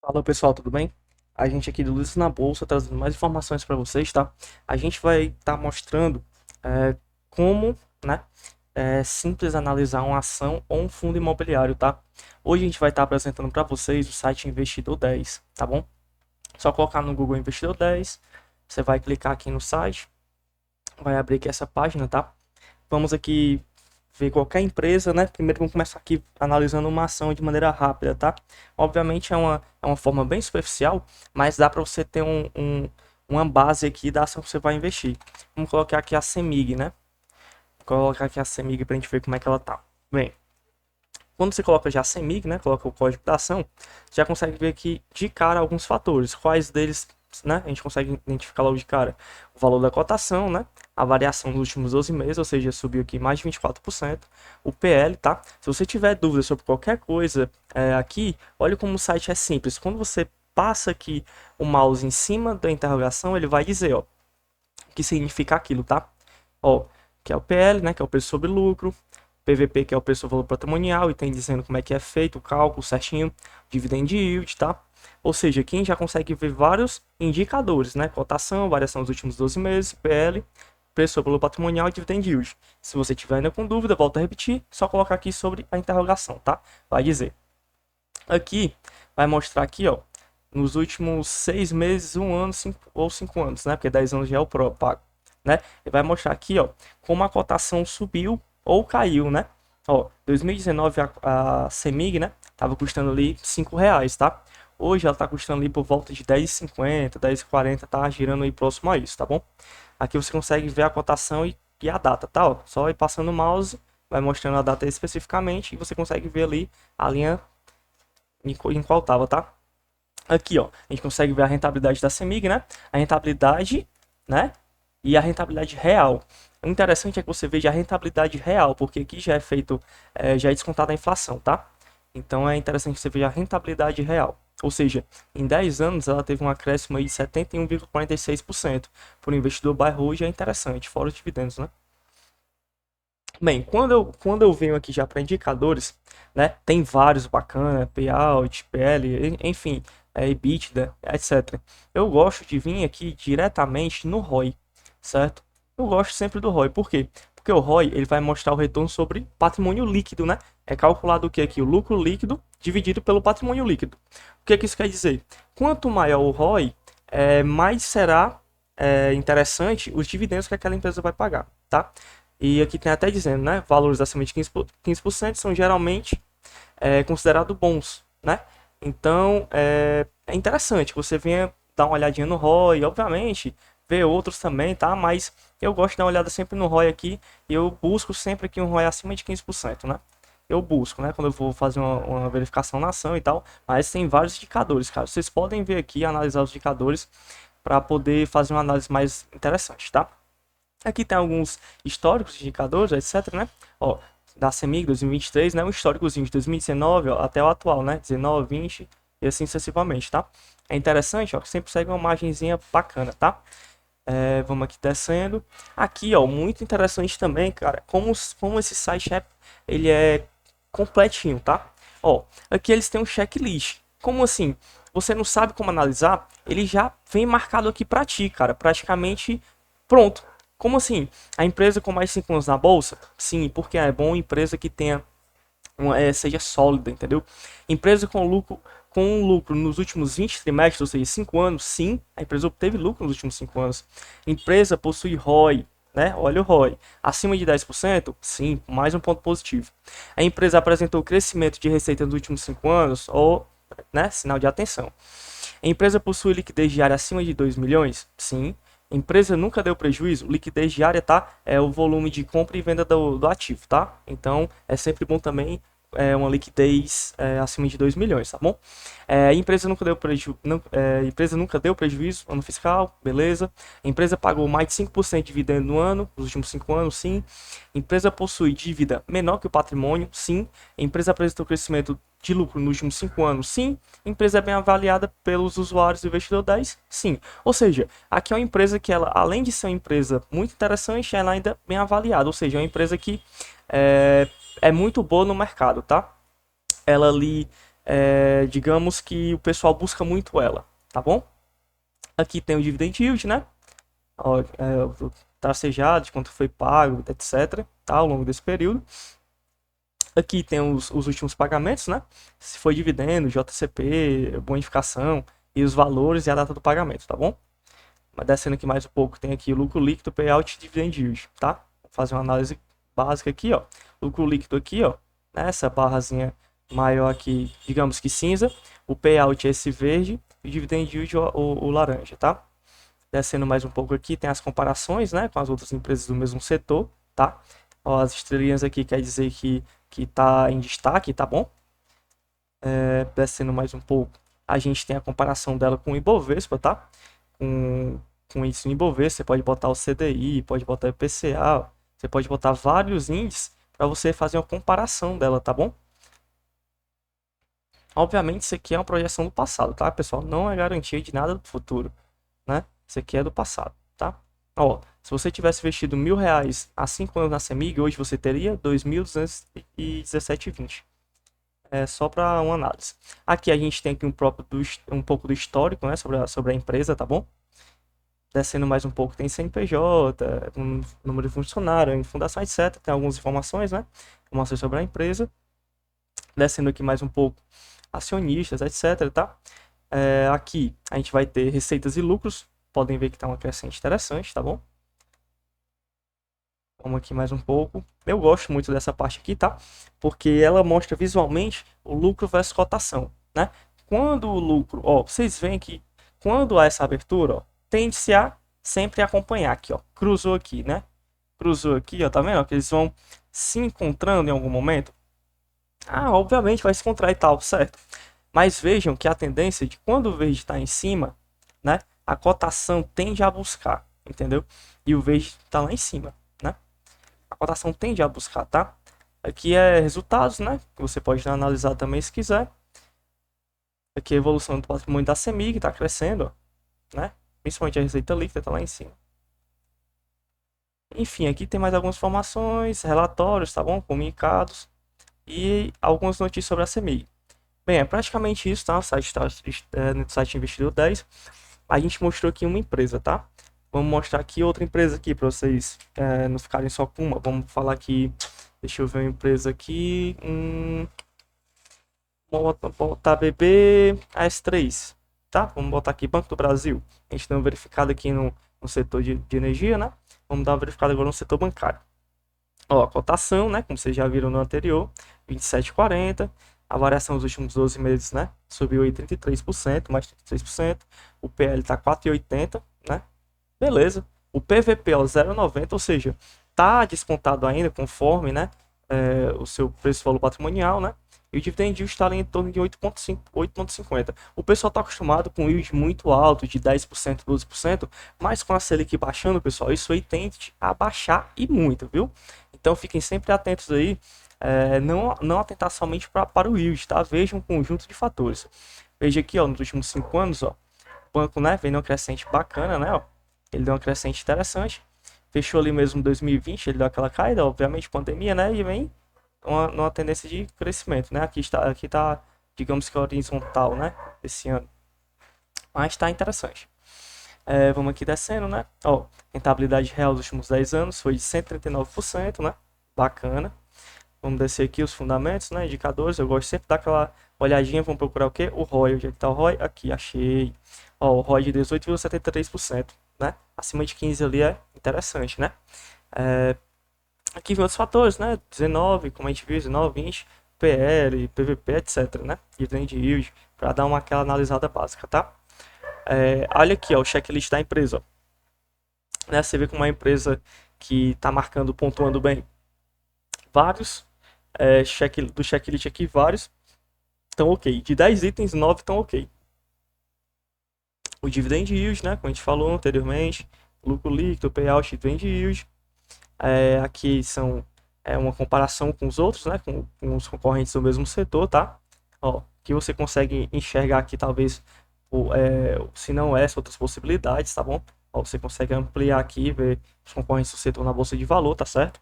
Fala pessoal, tudo bem? A gente aqui do Luz na Bolsa trazendo mais informações para vocês, tá? A gente vai estar mostrando como, né, é simples analisar uma ação ou um fundo imobiliário, tá? Hoje a gente vai estar apresentando para vocês o site Investidor 10, tá bom? Só colocar no Google Investidor 10, você vai clicar aqui no site, vai abrir aqui essa página, tá? Vamos aqui ver qualquer empresa, né? Primeiro vamos começar aqui analisando uma ação de maneira rápida, tá? Obviamente é uma forma bem superficial, mas dá para você ter uma base aqui da ação que você vai investir. Vamos colocar aqui a CEMIG, né? Vou colocar aqui a CEMIG para a gente ver como é que ela tá. Bem, quando você coloca já a CEMIG, né? Coloca o código da ação, já consegue ver aqui de cara alguns fatores. Quais deles, né? A gente consegue identificar logo de cara o valor da cotação, né? A variação nos últimos 12 meses, ou seja, subiu aqui mais de 24%. O PL, tá? Se você tiver dúvida sobre qualquer coisa aqui, olha como o site é simples. Quando você passa aqui o mouse em cima da interrogação, ele vai dizer, ó, o que significa aquilo, tá? Ó, que é o PL, né? Que é o preço sobre lucro. PVP, que é o preço sobre valor patrimonial, e tem dizendo como é que é feito o cálculo certinho, dividend yield, tá? Ou seja, aqui a gente já consegue ver vários indicadores, né? Cotação, variação dos últimos 12 meses, PL, preço sobre valor patrimonial e dividend yield. Se você tiver ainda com dúvida, volta a repetir, só colocar aqui sobre a interrogação, tá? Vai dizer. Aqui, vai mostrar aqui, ó, nos últimos 6 meses, 1 ano ou 5 anos, né? Porque 10 anos já é o pago, né? Ele vai mostrar aqui, ó, como a cotação subiu ou caiu, né? Ó, 2019 a CEMIG, né? Tava custando ali R$ 5, tá? Hoje ela tá custando ali por volta de 10,50, 10,40, tá girando aí próximo a isso, tá bom? Aqui você consegue ver a cotação e a data, tá? Ó, só ir passando o mouse, vai mostrando a data especificamente e você consegue ver ali a linha em qual tava, tá? Aqui, ó, a gente consegue ver a rentabilidade da CEMIG, né? A rentabilidade, né? E a rentabilidade real. O interessante é que você veja a rentabilidade real, porque aqui já é feito, já é descontada a inflação, tá? Então é interessante que você veja a rentabilidade real. Ou seja, em 10 anos ela teve um acréscimo aí de 71,46%. Por investidor buy hold é interessante, fora os dividendos, né? Bem, quando eu venho aqui já para indicadores, né, tem vários bacana, payout, PL, enfim, EBITDA, etc. Eu gosto de vir aqui diretamente no ROI, certo? Eu gosto sempre do ROI, por quê? Porque o ROI ele vai mostrar o retorno sobre patrimônio líquido, né? É calculado o que aqui? O lucro líquido dividido pelo patrimônio líquido. O que isso quer dizer? Quanto maior o ROI, mais será interessante os dividendos que aquela empresa vai pagar, tá? E aqui tem até dizendo, né? Valores acima de 15% são geralmente considerados bons, né? Então é interessante que você venha dar uma olhadinha no ROI, obviamente, ver outros também, tá? Mas eu gosto de dar uma olhada sempre no ROI aqui e eu busco sempre aqui um ROI acima de 15%, né? Eu busco, né? Quando eu vou fazer uma verificação na ação e tal, mas tem vários indicadores, cara. Vocês podem ver aqui, analisar os indicadores para poder fazer uma análise mais interessante, tá? Aqui tem alguns históricos, indicadores, etc, né? Ó, da CEMIG 2023, né? Um históricozinho de 2019 ó, até o atual, né? 19, 20 e assim sucessivamente, tá? É interessante, ó, que sempre segue uma margenzinha bacana, tá? Vamos aqui descendo. Aqui, ó, muito interessante também, cara, como esse site ele é completinho, tá? Ó, aqui eles têm um checklist. Como assim? Você não sabe como analisar? Ele já vem marcado aqui para ti, cara, praticamente pronto. Como assim? A empresa com mais de 5 anos na bolsa? Sim, porque é bom empresa que tenha seja sólida, entendeu? Empresa com lucro nos últimos 20 trimestres, ou seja, 5 anos, sim, a empresa obteve lucro nos últimos 5 anos. Empresa possui ROI, né? Olha o ROI. Acima de 10%, sim, mais um ponto positivo. A empresa apresentou crescimento de receita nos últimos 5 anos, ou, né, sinal de atenção. A empresa possui liquidez diária acima de 2 milhões? Sim. A empresa nunca deu prejuízo? Liquidez diária, tá? É o volume de compra e venda do ativo, tá? Então, é sempre bom também uma liquidez acima de 2 milhões, tá bom? A empresa nunca deu prejuízo ano fiscal, beleza. A empresa pagou mais de 5% de dividendo no ano, nos últimos 5 anos, sim. A empresa possui dívida menor que o patrimônio, sim. A empresa apresentou crescimento de lucro nos últimos 5 anos, sim. A empresa é bem avaliada pelos usuários do investidor 10, sim. Ou seja, aqui é uma empresa que ela, além de ser uma empresa muito interessante, ela ainda é bem avaliada. Ou seja, é uma empresa que é muito boa no mercado, tá? Ela ali digamos que o pessoal busca muito ela, tá bom? Aqui tem o dividend yield, né? Ó, o tracejado de quanto foi pago, etc, tá, ao longo desse período. Aqui tem os últimos pagamentos, né? Se foi dividendo, JCP, bonificação e os valores e a data do pagamento, tá bom? Mas descendo aqui mais um pouco, tem aqui o lucro líquido, payout e dividend yield, tá? Vou fazer uma análise básica aqui, ó. Lucro líquido aqui, ó, nessa barrazinha maior aqui, digamos que cinza. O payout é esse verde e o dividend yield o laranja, tá? Descendo mais um pouco aqui, tem as comparações, né, com as outras empresas do mesmo setor, tá? Ó, as estrelinhas aqui quer dizer que tá em destaque, tá bom? Descendo mais um pouco, a gente tem a comparação dela com o Ibovespa, tá? Com isso no Ibovespa, você pode botar o CDI, pode botar o IPCA, você pode botar vários índices para você fazer uma comparação dela, tá bom? Obviamente, isso aqui é uma projeção do passado, tá, pessoal? Não é garantia de nada do futuro, né? Isso aqui é do passado, tá? Ó, se você tivesse investido R$ 1.000 há 5 anos na CEMIG, hoje você teria 2.217,20. É só para uma análise. Aqui a gente tem aqui um pouco do histórico, né, sobre a empresa, tá bom? Descendo mais um pouco, tem CNPJ, um número de funcionário, em fundação, etc. Tem algumas informações, né? Informações sobre a empresa. Descendo aqui mais um pouco, acionistas, etc, tá? Aqui a gente vai ter receitas e lucros. Podem ver que está uma crescente interessante, tá bom? Vamos aqui mais um pouco. Eu gosto muito dessa parte aqui, tá? Porque ela mostra visualmente o lucro versus cotação, né? Quando o lucro, ó, vocês veem que quando há essa abertura, ó, tende-se a sempre acompanhar aqui, ó. Cruzou aqui, né? Cruzou aqui, ó, tá vendo? Que eles vão se encontrando em algum momento. Ah, obviamente vai se encontrar e tal, certo? Mas vejam que a tendência de quando o verde está em cima, né? A cotação tende a buscar, entendeu? E o verde está lá em cima, né? A cotação tende a buscar, tá? Aqui é resultados, né? Que você pode analisar também se quiser. Aqui é a evolução do patrimônio da CEMIG, está crescendo, né? Principalmente a receita líquida está lá em cima. Enfim, aqui tem mais algumas informações, relatórios, tá bom? Comunicados e algumas notícias sobre a CEMIG. Bem, é praticamente isso, tá? O site está no site Investidor 10. A gente mostrou aqui uma empresa, tá? Vamos mostrar aqui outra empresa aqui para vocês não ficarem só com uma. Vamos falar aqui, deixa eu ver uma empresa aqui. Vamos botar BB AS3, tá? Vamos botar aqui Banco do Brasil. A gente deu uma verificada aqui no setor de energia, né? Vamos dar uma verificada agora no setor bancário. Ó, a cotação, né? Como vocês já viram no anterior, 27,40. A variação dos últimos 12 meses, né? Subiu aí 33%, mais 33%. O PL tá 4,80, né? Beleza. O PVP, ó, 0,90, ou seja, tá descontado ainda conforme, né? O seu preço-valor patrimonial, né? E o dividend yield está ali em torno de 8,5, 8,50. O pessoal está acostumado com yield muito alto, de 10%, 12%, mas com a Selic baixando, pessoal, isso aí tende a baixar e muito, viu? Então fiquem sempre atentos aí, não atentar somente para o yield, tá? Veja um conjunto de fatores. Veja aqui, ó, nos últimos 5 anos, ó, o banco, né, vem numa crescente bacana, né, ó, ele deu uma crescente interessante, fechou ali mesmo em 2020, ele deu aquela caída, obviamente, pandemia, né, e vem numa tendência de crescimento, né, aqui tá, digamos que horizontal, né, esse ano, mas tá interessante. Vamos aqui descendo, né, ó, rentabilidade real dos últimos 10 anos foi de 139%, né, bacana. Vamos descer aqui os fundamentos, né, indicadores, eu gosto sempre de dar aquela olhadinha, vamos procurar o que? O ROI, onde é que tá o ROI? Aqui, achei. Ó, o ROI de 18,73%, né, acima de 15 ali é interessante, né. Aqui vem outros fatores, né, 19, como a gente viu, 19, 20, PL, PVP, etc, né, dividend yield, para dar aquela analisada básica, tá. Olha aqui, ó, o checklist da empresa, ó. Né, você vê como uma empresa que está marcando, pontuando bem. Vários do checklist aqui, vários estão ok. De 10 itens, 9 estão ok. O dividend yield, né, como a gente falou anteriormente, lucro líquido, payout, dividend yield. Aqui são uma comparação com os outros, né, com os concorrentes do mesmo setor, tá? Ó, que você consegue enxergar aqui, talvez, se não essa, outras possibilidades, tá bom? Ó, você consegue ampliar aqui, ver os concorrentes do setor na bolsa de valor, tá certo?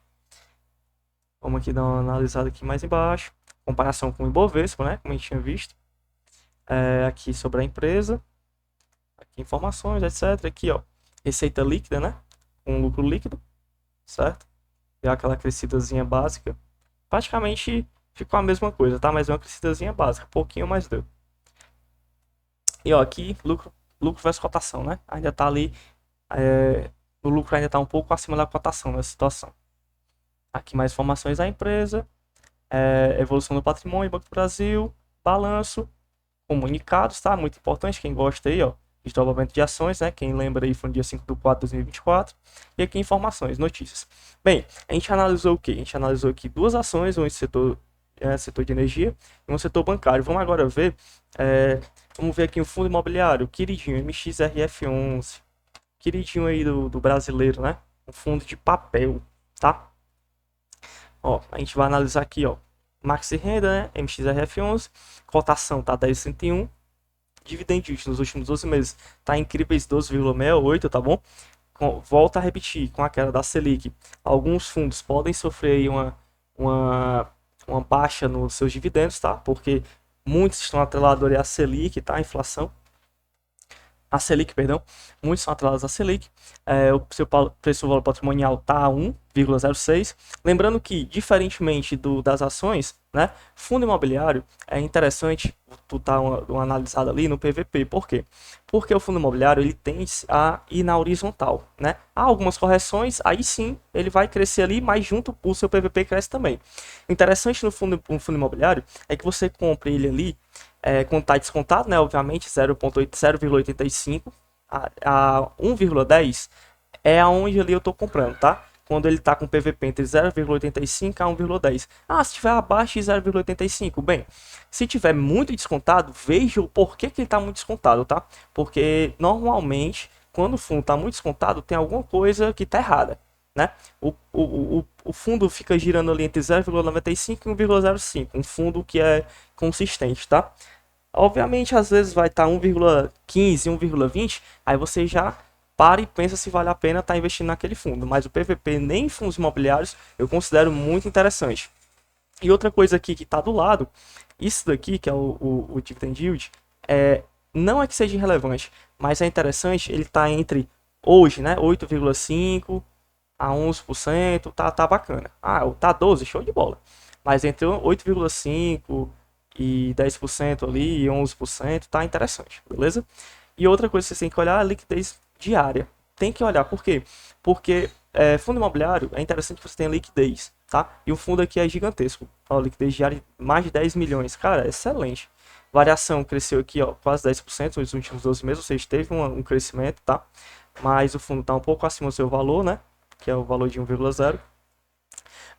Vamos aqui dar uma analisada aqui mais embaixo. Comparação com o Ibovespa, né? Como a gente tinha visto. aqui sobre a empresa, aqui informações, etc. Aqui, ó, receita líquida, né? Com lucro líquido, certo? E aquela crescidazinha básica. Praticamente ficou a mesma coisa, tá? Mas é uma crescidazinha básica, pouquinho, mas deu. E ó, aqui, lucro versus cotação, né? Ainda tá ali, o lucro ainda tá um pouco acima da cotação nessa situação. Aqui mais informações da empresa, evolução do patrimônio, Banco do Brasil, balanço, comunicados, tá? Muito importante, quem gosta aí, ó, desdobramento de ações, né? Quem lembra aí foi no dia 5/4/2024. E aqui informações, notícias. Bem, a gente analisou o quê? A gente analisou aqui duas ações, um em setor de energia e um setor bancário. Vamos agora ver, vamos ver aqui o fundo imobiliário, queridinho, MXRF11, queridinho aí do brasileiro, né? Um fundo de papel, tá? Ó, a gente vai analisar aqui, ó, Max Renda, né? MXRF11, cotação tá 10,101, dividend yield nos últimos 12 meses tá incríveis 12,68, tá bom? Volta a repetir, com a queda da Selic, alguns fundos podem sofrer aí uma, uma baixa nos seus dividendos, tá? Porque muitos estão atrelados ali à Selic, tá? A inflação. A Selic, perdão, muitos são atrelados à Selic, o seu preço-valor patrimonial está a 1,06. Lembrando que, diferentemente das ações, né, fundo imobiliário é interessante tu dar uma analisada ali no PVP. Por quê? Porque o fundo imobiliário ele tende a ir na horizontal, né? Há algumas correções, aí sim ele vai crescer ali, mas junto o seu PVP cresce também. O interessante no fundo imobiliário é que você compre ele ali quando está descontado, né? Obviamente 0,85 a 1,10 é aonde ali eu estou comprando, tá? Quando ele está com PVP entre 0,85 a 1,10. Ah, se tiver abaixo de 0,85, bem, se tiver muito descontado, veja o porquê que ele está muito descontado, tá? Porque normalmente, quando o fundo está muito descontado, tem alguma coisa que está errada, né? O fundo fica girando ali entre 0,95 e 1,05, um fundo que é consistente, tá? Obviamente, às vezes vai estar 1,15, 1,20, aí você já para e pensa se vale a pena estar investindo naquele fundo. Mas o PVP nem em fundos imobiliários eu considero muito interessante. E outra coisa aqui que está do lado, isso daqui que é o Dividend Yield, não é que seja irrelevante, mas é interessante, ele está entre hoje, né, 8,5 a 11%, tá bacana. Ah, tá 12, show de bola. Mas entre 8,5 e 10% ali e 11% tá interessante, beleza? E outra coisa que você tem que olhar é a liquidez diária. Tem que olhar, por quê? Porque fundo imobiliário é interessante que você tenha liquidez, tá? E o fundo aqui é gigantesco. Ó, liquidez diária mais de 10 milhões. Cara, é excelente. Variação cresceu aqui, ó, quase 10% nos últimos 12 meses, ou seja, teve um crescimento, tá? Mas o fundo tá um pouco acima do seu valor, né? Que é o valor de 1,0.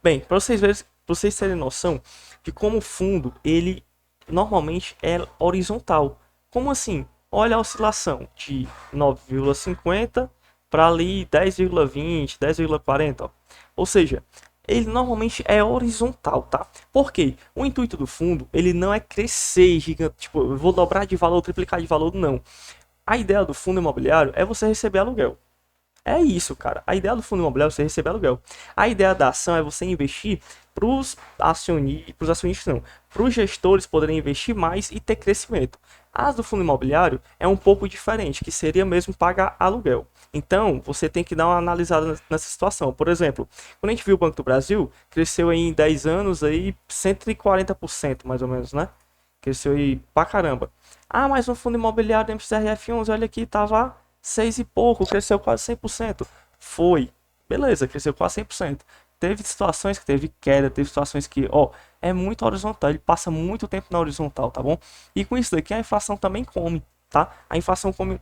Bem, para vocês terem noção de como o fundo, ele normalmente é horizontal. Como assim? Olha a oscilação de 9,50 para ali 10,20, 10,40. Ou seja, ele normalmente é horizontal, tá? Por quê? O intuito do fundo, ele não é crescer gigante, tipo, eu vou dobrar de valor, triplicar de valor, não. A ideia do fundo imobiliário é você receber aluguel. É isso, cara. A ideia do fundo imobiliário é você receber aluguel. A ideia da ação é você investir para os acionistas, não, para os gestores poderem investir mais e ter crescimento. As do fundo imobiliário é um pouco diferente, que seria mesmo pagar aluguel. Então, você tem que dar uma analisada nessa situação. Por exemplo, quando a gente viu o Banco do Brasil, cresceu aí em 10 anos aí 140% mais ou menos, né? Cresceu aí pra caramba. Ah, mas no fundo imobiliário do MXRF11, olha aqui, tava 6 e pouco, cresceu quase 100%. Foi. Beleza, cresceu quase 100%. Teve situações que teve queda, teve situações que, ó, é muito horizontal, ele passa muito tempo na horizontal, tá bom? E com isso daqui a inflação também come, tá? A inflação come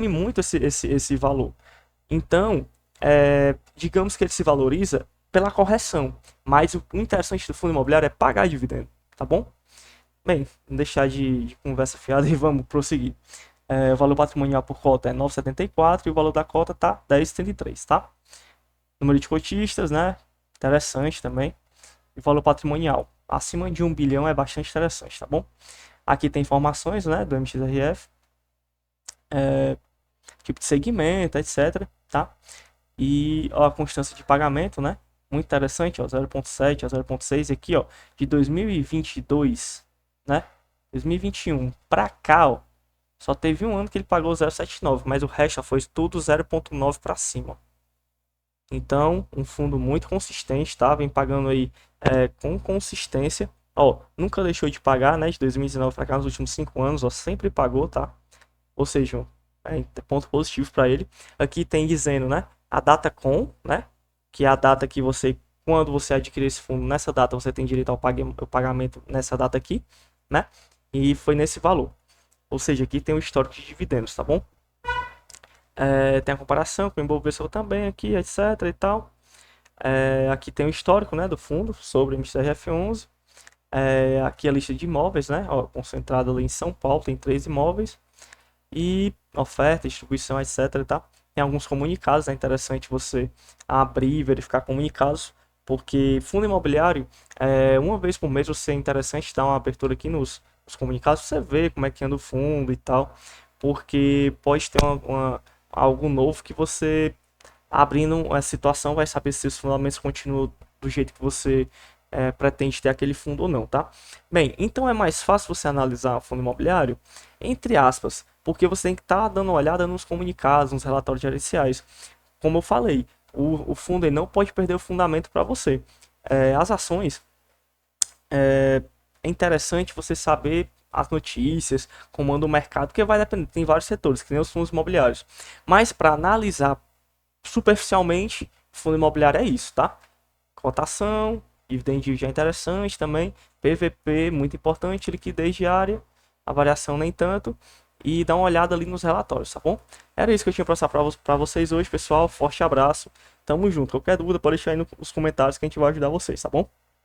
muito esse valor. Então, digamos que ele se valoriza pela correção. Mas o interessante do fundo imobiliário é pagar dividendo, tá bom? Bem, não deixar de conversa fiada e vamos prosseguir. O valor patrimonial por cota é 9,74 e o valor da cota tá 10,33, tá? Número de cotistas, né? Interessante também. E valor patrimonial acima de 1 bilhão é bastante interessante, tá bom? Aqui tem informações, né, do MXRF, tipo de segmento, etc, tá? E ó, a constância de pagamento, né? Muito interessante, ó, 0,7 a 0,6 aqui, ó, de 2022, né? 2021 para cá, ó, só teve um ano que ele pagou 0,79, mas o resto foi tudo 0,9 para cima. Então, um fundo muito consistente, tá? Vem pagando aí com consistência. Ó, nunca deixou de pagar, né? De 2019 para cá, nos últimos 5 anos, ó, sempre pagou, tá? Ou seja, ponto positivo para ele. Aqui tem dizendo, né? A data com, né? Que é a data que você, quando você adquirir esse fundo, nessa data você tem direito ao pagamento nessa data aqui, né? E foi nesse valor. Ou seja, aqui tem o histórico de dividendos, tá bom? Tem a comparação com o Ibovespa também aqui, etc e tal. Aqui tem o histórico, né, do fundo sobre o MXRF11. Aqui a lista de imóveis, né, ó, concentrada ali em São Paulo, tem 3 imóveis. E oferta, distribuição, etc, tá? Tem alguns comunicados, é interessante você abrir e verificar comunicados, porque fundo imobiliário, uma vez por mês você é interessante dar uma abertura aqui nos comunicados, você vê como é que anda o fundo e tal, porque pode ter algo novo que você, abrindo a situação, vai saber se os fundamentos continuam do jeito que você pretende ter aquele fundo ou não, tá? Bem, então é mais fácil você analisar o fundo imobiliário, entre aspas, porque você tem que estar dando uma olhada nos comunicados, nos relatórios gerenciais. Como eu falei, o fundo ele não pode perder o fundamento para você. As ações, é interessante você saber as notícias, como anda o mercado, porque vai depender, tem vários setores, que nem os fundos imobiliários. Mas para analisar superficialmente, fundo imobiliário é isso, tá? Cotação, dividend yield é interessante também, PVP muito importante, liquidez diária, a variação nem tanto, e dá uma olhada ali nos relatórios, tá bom? Era isso que eu tinha para passar para vocês hoje, pessoal. Forte abraço, tamo junto. Qualquer dúvida pode deixar aí nos comentários que a gente vai ajudar vocês, tá bom?